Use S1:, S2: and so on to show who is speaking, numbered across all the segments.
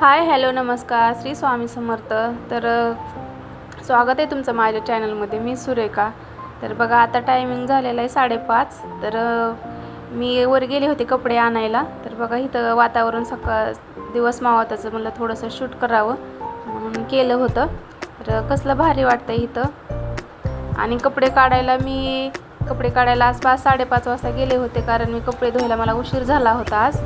S1: Hi hello नमस्कार श्री स्वामी समर्थ. तर स्वागत आहे तुमचं माझ्या चॅनलमध्ये. मी सुरेखा. तर बघा आता टायमिंग झालेला आहे 5:30. तर मी वर गेले होते कपडे आणायला. तर बघा इथं वातावरण सकाळ दिवस मावळताचं म्हणलं थोडंसं शूट करावं म्हणून केलं होतं. तर कसलं भारी वाटतं इथं. आणि कपडे काढायला आज 5-5:30 वाजता गेले होते, कारण मी कपडे धुवायला मला उशीर झाला होता आज.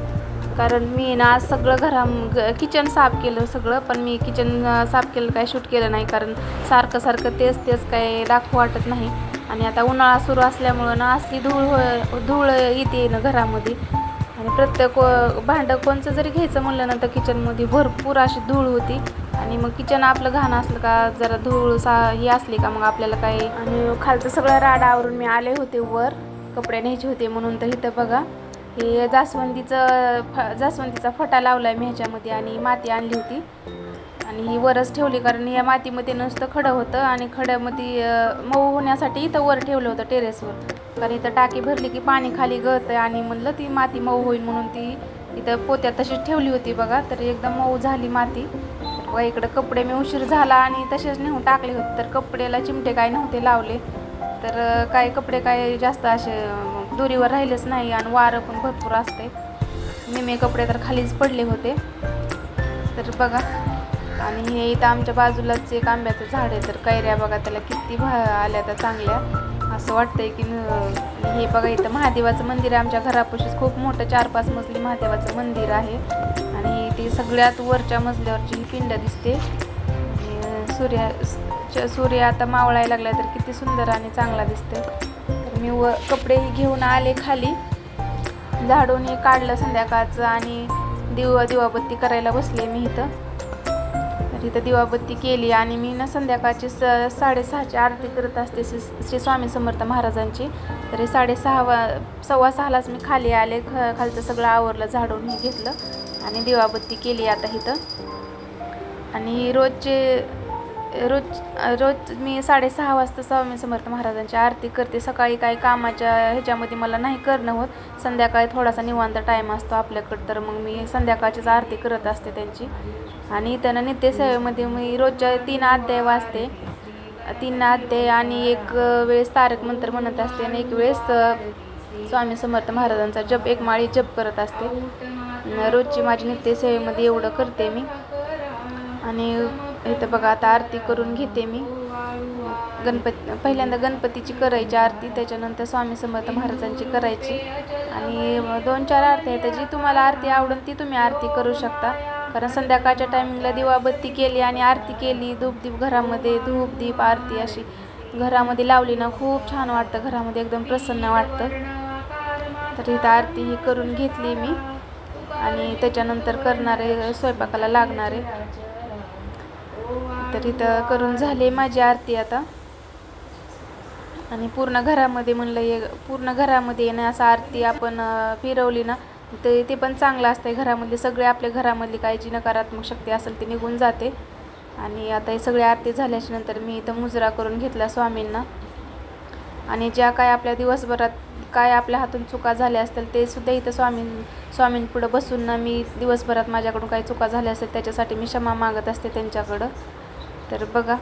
S1: कारण मी ना आज सगळं किचन साफ केलं सगळं, पण मी किचन साफ केलं काय शूट केलं नाही, कारण सारखं तेच काय दाखवू वाटत नाही. आणि आता उन्हाळा सुरू असल्यामुळं ना असली धूळ येते ना घरामध्ये. आणि प्रत्येक भांडं कोणचं जरी घ्यायचं म्हणलं ना तर किचनमध्ये भरपूर अशी धूळ होती. आणि मग किचन आपलं घाण असलं का जरा धूळ ही असली का मग आपल्याला काय. आणि खालचं सगळं राडा आवरून मी आले होते वर, कपडे न्यायचे होते म्हणून. तर इथं बघा हे जास्वंदीचा फटा लावला आहे मी ह्याच्यामध्ये, आणि माती आणली होती आणि ही वरच ठेवली, कारण या मातीमध्ये नुसतं खडं होतं आणि खड्यामध्ये मऊ होण्यासाठी इथं वर ठेवलं होतं टेरेसवर. कारण इथं टाकी भरली की पाणी खाली गळतं आणि म्हणलं ती माती मऊ होईल म्हणून ती इथं पोत्यात तशीच ठेवली होती बघा. तर एकदम मऊ झाली माती. तर बघा इकडं कपडे मी उशीर झाला आणि तसेच नेऊन टाकले होते. तर कपड्याला चिमटे काय नव्हते लावले, तर काय कपडे काय जास्त असे दोरीवर राहिलेच नाही. आणि वारं पण भरपूर असते, निमे कपडे तर खालीच पडले होते. तर बघा, आणि हे इथं आमच्या बाजूलाच एक आंब्याचं झाड आहे. तर कैऱ्या बघा त्याला किती आल्या तर चांगल्या. असं वाटतंय की हे बघा इथं महादेवाचं मंदिर आहे आमच्या घरापाशीच, खूप मोठं 4-5 मजली महादेवाचं मंदिर आहे. आणि ते सगळ्यात वरच्या मजल्यावरची ही पिंड दिसते. सूर्य आता मावळायला लागला तर किती सुंदर आणि चांगला दिसते. तर मी कपडे घेऊन आले खाली, झाडून काढलं संध्याकाळचं आणि दिवाबत्ती करायला बसले मी इथं. तर इथं दिवाबत्ती केली आणि मी ना संध्याकाळची 6:30ची आरती करत असते श्री स्वामी समर्थ महाराजांची. तर हे 6:30 मी खाली आले, खालचं सगळं आवरलं, झाडून घेतलं आणि दिवाबत्ती केली आता इथं. आणि रोज मी 6:30 वाजता स्वामी समर्थ महाराजांची आरती करते. सकाळी काही कामाच्या ह्याच्यामध्ये मला नाही करणं होत, संध्याकाळी थोडासा निवांत टाईम असतो आपल्याकडं, तर मग मी संध्याकाळचीच आरती करत असते त्यांची. आणि त्यांना नित्यसेवेमध्ये मी रोजच्या 3 अध्याय वाचते, 3 अध्याय, आणि एक वेळेस तारक मंत्र म्हणत असते आणि एक वेळेस स्वामी समर्थ महाराजांचा जप, एक माळी जप करत असते. रोजची माझी नित्यसेवेमध्ये एवढं करते मी. आणि इथं बघा आता आरती करून घेते मी. पहिल्यांदा गणपतीची करायची आरती, त्याच्यानंतर स्वामी समर्थ महाराजांची करायची. आणि 2-4 आरती आहेत, जी तुम्हाला आरती आवडेल ती तुम्ही आरती करू शकता. कारण संध्याकाळच्या टायमिंगला दिवाबत्ती केली आणि आरती केली, धूपदीप घरामध्ये, धूपदीप आरती अशी घरामध्ये लावली ना खूप छान वाटतं, घरामध्ये एकदम प्रसन्न वाटतं. तर इथं आरती ही करून घेतली मी आणि त्याच्यानंतर करणारे स्वयंपाकाला लागणारे. तर इथं करून झाले माझी आरती आता. आणि पूर्ण घरामध्ये ना असं आरती आपण फिरवली ना ते पण चांगलं असतं. घरामधले सगळे आपल्या घरामधली काही जी नकारात्मक शक्ती असेल ती निघून जाते. आणि आता हे सगळे आरती झाल्याच्या नंतर मी इथं मुजरा करून घेतला स्वामींना. आणि ज्या काय आपल्या दिवसभरात काय आपल्या हातून चुका झाल्या असतील ते सुद्धा इथं स्वामींपुढं बसून ना मी दिवसभरात माझ्याकडून काही चुका झाल्या असेल त्याच्यासाठी मी क्षमा मागत असते त्यांच्याकडं. तर बघा